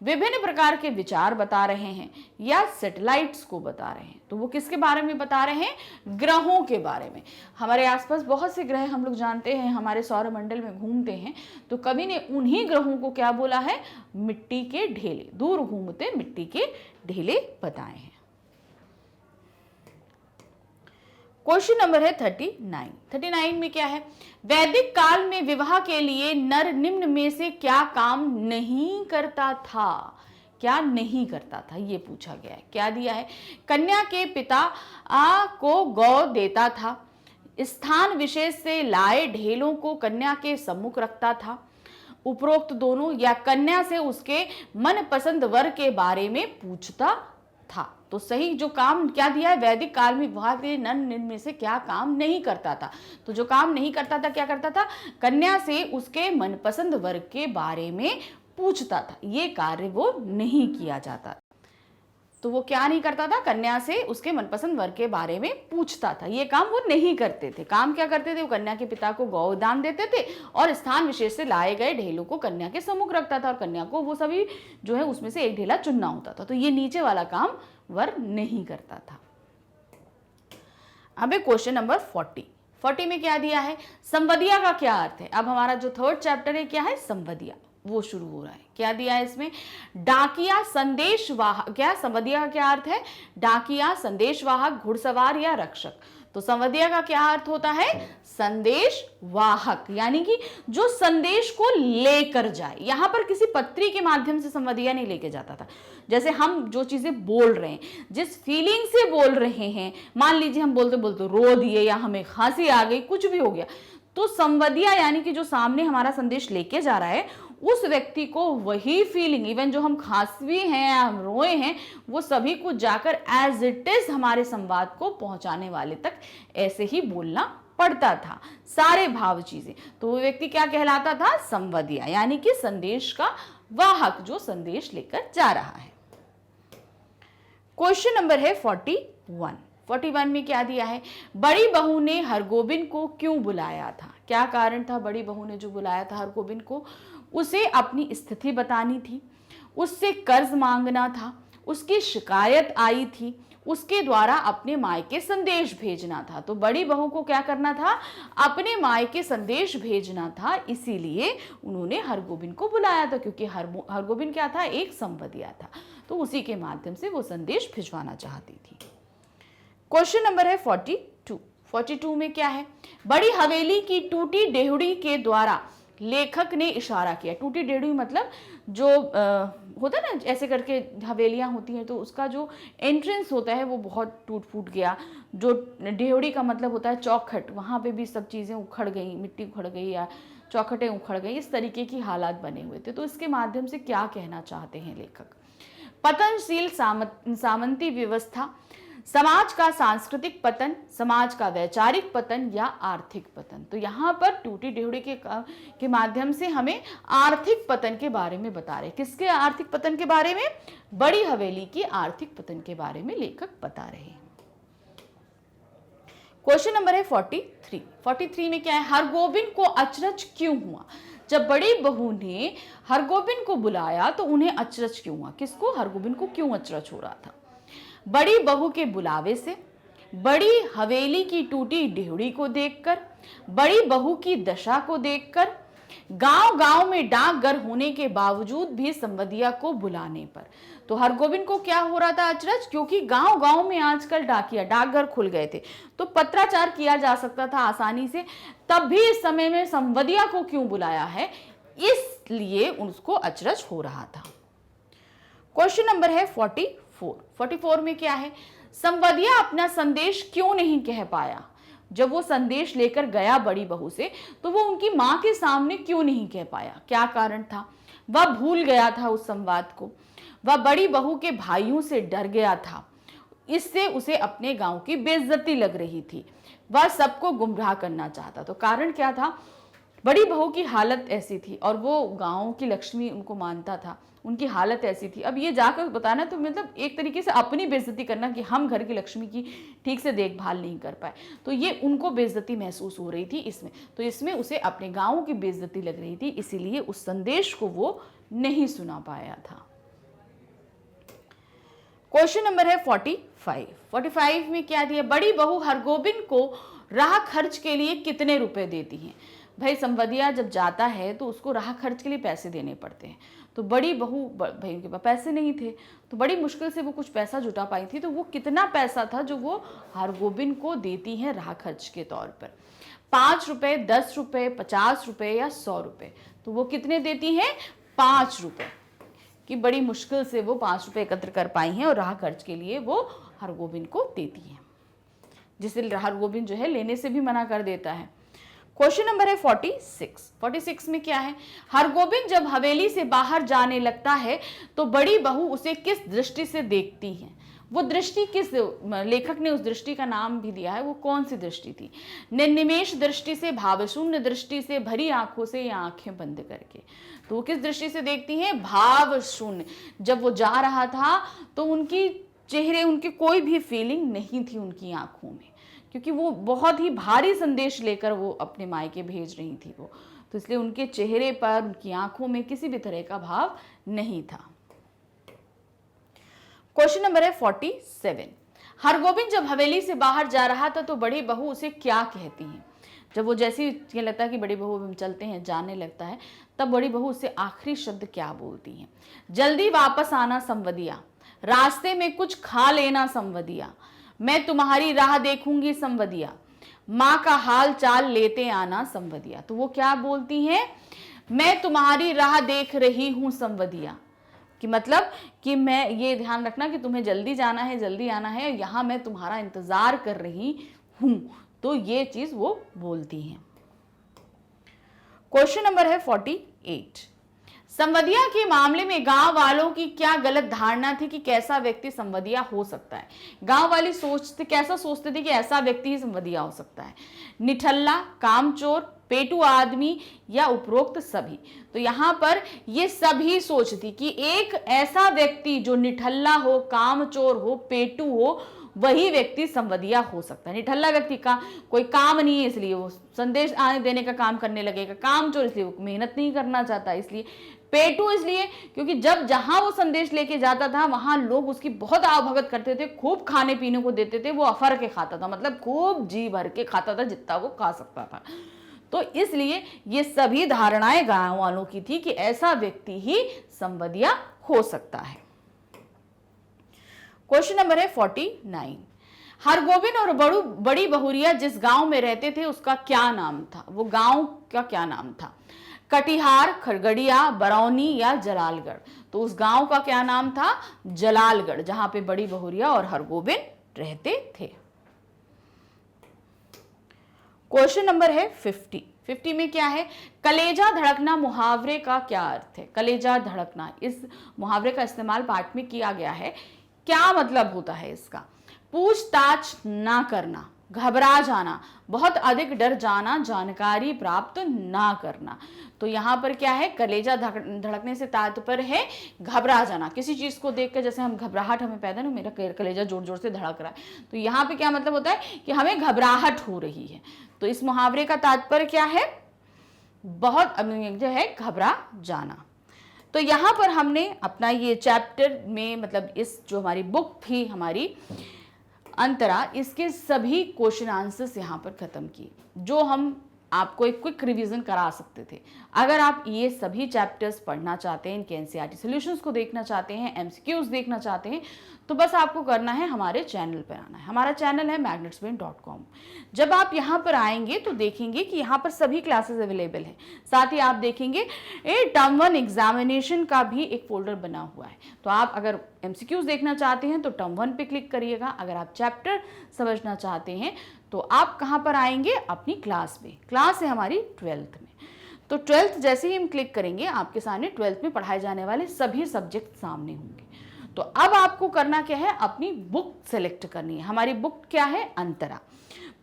विभिन्न प्रकार के विचार बता रहे हैं, या सैटेलाइट्स को बता रहे हैं। तो वो किसके बारे में बता रहे हैं, ग्रहों के बारे में। हमारे आसपास बहुत से ग्रह हम लोग जानते हैं, हमारे सौरमंडल में घूमते हैं, तो कवि ने उन्हीं ग्रहों को क्या बोला है, मिट्टी के ढेले, दूर घूमते मिट्टी के ढेले बताए हैं। क्वेश्चन नंबर है 39 में क्या है, वैदिक काल में विवाह के लिए नर निम्न में से क्या काम नहीं करता था, क्या नहीं करता था, ये पूछा गया है। क्या दिया है, कन्या के पिता को गौ देता था, स्थान विशेष से लाए ढेलों को कन्या के सम्मुख रखता था, उपरोक्त दोनों, या कन्या से उसके मनपसंद वर के बारे में पूछता था। तो सही जो काम क्या दिया है, वैदिक काल में विवाह के निम्न में से क्या काम नहीं करता था। तो जो काम नहीं करता था क्या करता था, कन्या से उसके मनपसंद वर्ग के बारे में पूछता था, ये कार्य वो नहीं किया जाता। तो वो क्या नहीं करता था, कन्या से उसके मनपसंद वर्ग के बारे में पूछता था, ये काम वो नहीं करते थे। काम क्या करते थे, वो कन्या के पिता को गौदान देते थे और स्थान विशेष से लाए गए ढेलों को कन्या के सम्मुख रखता था और कन्या को वो सभी जो है उसमें से एक ढेला चुनना होता था। तो ये नीचे वाला काम वर नहीं करता था। अब क्वेश्चन नंबर 40 में क्या दिया है, संवदिया का क्या अर्थ है। अब हमारा जो थर्ड चैप्टर है क्या है, संवदिया, वो शुरू हो रहा है। क्या दिया है इसमें, डाकिया संदेशवाहक। क्या संवदिया का क्या अर्थ है, डाकिया संदेशवाहक, घुड़सवार या रक्षक। तो संवदिया का क्या अर्थ होता है, संदेशवाहक, यानी कि जो संदेश को लेकर जाए। यहां पर किसी पत्री के माध्यम से संवदिया नहीं लेके जाता था। जैसे हम जो चीजें बोल रहे हैं, जिस फीलिंग से बोल रहे हैं, मान लीजिए हम बोलते बोलते रो दिए या हमें खांसी आ गई, कुछ भी हो गया, तो संवदिया यानी कि जो सामने हमारा संदेश लेके जा रहा है उस व्यक्ति को वही फीलिंग, इवन जो हम खांसी हैं या हम रोए हैं, वो सभी कुछ जाकर एज इट इज हमारे संवाद को पहुंचाने वाले तक ऐसे ही बोलना पड़ता था, सारे भाव चीजें। तो वो व्यक्ति क्या कहलाता था, संवदिया, यानी कि संदेश का वाहक, जो संदेश लेकर जा रहा है। क्वेश्चन नंबर है 41 में क्या दिया है, बड़ी बहू ने हरगोबिंद को क्यों बुलाया था। क्या कारण था बड़ी बहू ने जो बुलाया था हरगोबिंद को, उसे अपनी स्थिति बतानी थी, उससे कर्ज मांगना था, उसकी शिकायत आई थी, उसके द्वारा अपने मायके संदेश भेजना था। तो बड़ी बहू को क्या करना था, अपने मायके संदेश भेजना था, इसीलिए उन्होंने हरगोबिंद को बुलाया था, क्योंकि हरगोबिंद क्या था, एक संवदिया था, तो उसी के माध्यम से वो संदेश भिजवाना चाहती थी। क्वेश्चन नंबर है 42 में क्या है, बड़ी हवेली की टूटी डेहड़ी के द्वारा लेखक ने इशारा किया। टूटी डेहड़ी मतलब जो होता है ना, ऐसे करके हवेलियां होती हैं, तो उसका जो एंट्रेंस होता है वो बहुत टूट फूट गया। जो डेहड़ी का मतलब होता है चौखट, वहाँ पे भी सब चीज़ें उखड़ गई, मिट्टी उखड़ गई या चौखटें उखड़ गई, इस तरीके की हालात बने हुए थे। तो इसके माध्यम से क्या कहना चाहते हैं लेखक, पतनशील सामंती व्यवस्था, समाज का सांस्कृतिक पतन, समाज का वैचारिक पतन या आर्थिक पतन। तो यहाँ पर टूटी डेहड़ी के माध्यम से हमें आर्थिक पतन के बारे में बता रहे। किसके आर्थिक पतन के बारे में, बड़ी हवेली की आर्थिक पतन के बारे में लेखक बता रहे हैं। क्वेश्चन नंबर है 43 में क्या है, हरगोबिंद को अचरज क्यों हुआ। जब बड़ी बहू ने हरगोबिंद को बुलाया तो उन्हें अचरज क्यों हुआ, किसको, हरगोबिंद को क्यों अचरज हो रहा था। बड़ी बहू के बुलावे से, बड़ी हवेली की टूटी डेहड़ी को देखकर, बड़ी बहू की दशा को देखकर, गांव-गांव में डाकघर होने के बावजूद भी संवदिया को बुलाने पर। तो हरगोबिंद को क्या हो रहा था अचरज, क्योंकि गांव-गांव में आजकल डाकघर खुल गए थे, तो पत्राचार किया जा सकता था आसानी से, तब भी इस समय में संवदिया को क्यों बुलाया है, इसलिए उसको अचरज हो रहा था। क्वेश्चन नंबर है 44 में क्या है, संवदिया अपना संदेश क्यों नहीं कह पाया। जब वो संदेश लेकर गया बड़ी बहू से, तो वो उनकी मां के सामने क्यों नहीं कह पाया, क्या कारण था। वह भूल गया था उस संवाद को, वह बड़ी बहू के भाइयों से डर गया था, इससे उसे अपने गांव की बेइज्जती लग रही थी, वह सबको गुमराह करना चाहता। तो कारण क्या था, बड़ी बहू की हालत ऐसी थी और वो गांव की लक्ष्मी उनको मानता था, उनकी हालत ऐसी थी। अब ये जाकर बताना तो मतलब एक तरीके से अपनी बेइज्जती करना कि हम घर की लक्ष्मी की ठीक से देखभाल नहीं कर पाए, तो ये उनको बेइज्जती महसूस हो रही थी इसमें, तो इसमें उसे अपने गांव की बेइज्जती लग रही थी, इसीलिए उस संदेश को वो नहीं सुना पाया था। क्वेश्चन नंबर है 45 में क्या दिया, बड़ी बहू हरगोबिंद को राह खर्च के लिए कितने रुपए देती हैं। भाई संवदिया जब जाता है तो उसको राह खर्च के लिए पैसे देने पड़ते हैं, तो बड़ी बहू, भाई उनके पास पैसे नहीं थे, तो बड़ी मुश्किल से वो कुछ पैसा जुटा पाई थी, तो वो कितना पैसा था जो वो हरगोबिंद को देती हैं राह खर्च के तौर पर, 5 रुपए, 10 रुपए, 50 रुपए या 100 रुपए। तो वो कितने देती हैं, 5 रुपए की बड़ी मुश्किल से वो 5 रुपए एकत्र कर पाई हैं और राह खर्च के लिए वो हरगोबिंद को देती हैं, जिसे हरगोबिंद जो है लेने से भी मना कर देता है। क्वेश्चन नंबर है 46 में क्या है, हरगोबिंद जब हवेली से बाहर जाने लगता है तो बड़ी बहू उसे किस दृष्टि से देखती हैं। वो दृष्टि किस लेखक ने उस दृष्टि का नाम भी दिया है, वो कौन सी दृष्टि थी? निर्निमेष दृष्टि से, भावशून्य दृष्टि से, भरी आंखों से या आंखें बंद करके? तो वो किस दृष्टि से देखती हैं? भाव शून्य। जब वो जा रहा था तो उनकी चेहरे, उनकी कोई भी फीलिंग नहीं थी उनकी आंखों में, क्योंकि वो बहुत ही भारी संदेश लेकर वो अपने मायके भेज रही थी वो, तो इसलिए उनके चेहरे पर, उनकी आंखों में किसी भी तरह का भाव नहीं था। क्वेश्चन नंबर है 47। हरगोविंद जब हवेली से बाहर जा रहा था तो बड़ी बहू उसे क्या कहती है? जब वो जैसे ये लगता है कि बड़ी बहू हम चलते हैं, जाने लगता है, तब बड़ी बहू उससे आखिरी शब्द क्या बोलती है? जल्दी वापस आना संवदिया, रास्ते में कुछ खा लेना संवदिया, मैं तुम्हारी राह देखूंगी संवदिया, माँ का हाल चाल लेते आना संवदिया। तो वो क्या बोलती हैं? मैं तुम्हारी राह देख रही हूं संवदिया, कि मतलब कि मैं, ये ध्यान रखना कि तुम्हें जल्दी जाना है, जल्दी आना है, यहां मैं तुम्हारा इंतजार कर रही हूं। तो ये चीज वो बोलती हैं। क्वेश्चन नंबर है 48। संवदिया के मामले में गांव वालों की क्या गलत धारणा थी कि कैसा व्यक्ति संवदिया हो सकता है? गांव वाले कैसा सोचते थे कि ऐसा व्यक्ति ही संवदिया हो सकता है? निठल्ला, कामचोर, पेटू आदमी या उपरोक्त सभी? तो यहां पर ये सभी सोचती कि एक ऐसा व्यक्ति जो निठल्ला हो, कामचोर हो, पेटू हो, वही व्यक्ति संवदिया हो सकता है। निठल्ला व्यक्ति का कोई काम नहीं है इसलिए वो संदेश आने देने का काम करने लगेगा, कामचोर इसलिए वो मेहनत नहीं करना चाहता, इसलिए पेटू इसलिए क्योंकि जब जहां वो संदेश लेके जाता था वहां लोग उसकी बहुत आवभगत करते थे, खूब खाने पीने को देते थे, वो अफर के खाता था, मतलब खूब जी भर के खाता था जितना वो खा सकता था। तो इसलिए ये सभी धारणाएं गांव वालों की थी कि ऐसा व्यक्ति ही संवदिया हो सकता है। क्वेश्चन नंबर है 49। हरगोविंद और बड़ी बहुरिया जिस गांव में रहते थे उसका क्या नाम था? वो गांव का क्या नाम था? कटिहार, खरगड़िया, बरौनी या जलालगढ़? तो उस गांव का क्या नाम था? जलालगढ़, जहां पे बड़ी बहुरिया और हरगोविंद रहते थे। क्वेश्चन नंबर है 50 में क्या है? कलेजा धड़कना मुहावरे का क्या अर्थ है? कलेजा धड़कना, इस मुहावरे का इस्तेमाल पाठ में किया गया है। क्या मतलब होता है इसका? पूछताछ ना करना, घबरा जाना, बहुत अधिक डर जाना, जानकारी प्राप्त ना करना। तो यहाँ पर क्या है? कलेजा धड़कने से तात्पर्य है घबरा जाना, किसी चीज को देखकर जैसे हम घबराहट हमें पैदा ना, मेरा कलेजा जोर जोर से धड़क रहा है, तो यहाँ पे क्या मतलब होता है कि हमें घबराहट हो रही है। तो इस मुहावरे का तात्पर्य क्या है? बहुत जो है घबरा जाना। तो यहाँ पर हमने अपना ये चैप्टर में, मतलब इस जो हमारी बुक थी हमारी अंतरा, इसके सभी क्वेश्चन आंसर्स यहाँ पर खत्म किए, जो हम आपको एक क्विक रिवीजन करा सकते थे। अगर आप ये सभी चैप्टर्स पढ़ना चाहते हैं, इनके एनसीईआरटी सॉल्यूशंस को देखना चाहते हैं, एमसीक्यूज देखना चाहते हैं, तो बस आपको करना है हमारे चैनल पर आना है। हमारा चैनल है magnetsbrain.com। जब आप यहाँ पर आएंगे तो देखेंगे कि यहाँ पर सभी क्लासेस अवेलेबल हैं। साथ ही आप देखेंगे टर्म 1 एग्जामिनेशन का भी एक फोल्डर बना हुआ है। तो आप अगर एमसीक्यूज देखना चाहते हैं तो टर्म 1 पे क्लिक करिएगा। अगर आप चैप्टर समझना चाहते हैं तो आप कहाँ पर आएंगे? अपनी क्लास में। क्लास है हमारी 12th में। तो 12th जैसे ही हम क्लिक करेंगे आपके सामने 12th में पढ़ाए जाने वाले सभी सब्जेक्ट सामने होंगे। तो अब आपको करना क्या है? अपनी बुक सेलेक्ट करनी है। हमारी बुक क्या है? अंतरा।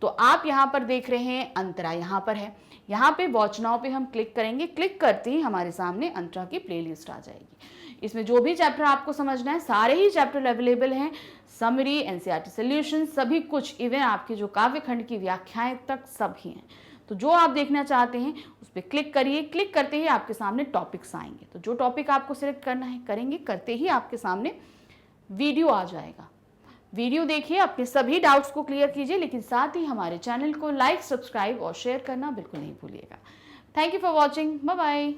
तो आप यहाँ पर देख रहे हैं अंतरा यहाँ पर है। यहाँ पे वॉच नाउ पे हम क्लिक करेंगे। क्लिक करते ही हमारे सामने अंतरा की प्लेलिस्ट आ जाएगी। इसमें जो भी चैप्टर आपको समझना है सारे ही चैप्टर अवेलेबल हैं। समरी, एनसीईआरटी सॉल्यूशन, सभी कुछ, इवन आपके जो काव्य खंड की व्याख्याएं तक सभी हैं। तो जो आप देखना चाहते हैं उस पर क्लिक करिए। क्लिक करते ही आपके सामने टॉपिक्स आएंगे। तो जो टॉपिक आपको सिलेक्ट करना है करेंगे, करते ही आपके सामने वीडियो आ जाएगा। वीडियो देखिए, अपने सभी डाउट्स को क्लियर कीजिए, लेकिन साथ ही हमारे चैनल को लाइक, सब्सक्राइब और शेयर करना बिल्कुल नहीं भूलिएगा। Thank you for watching. Bye bye.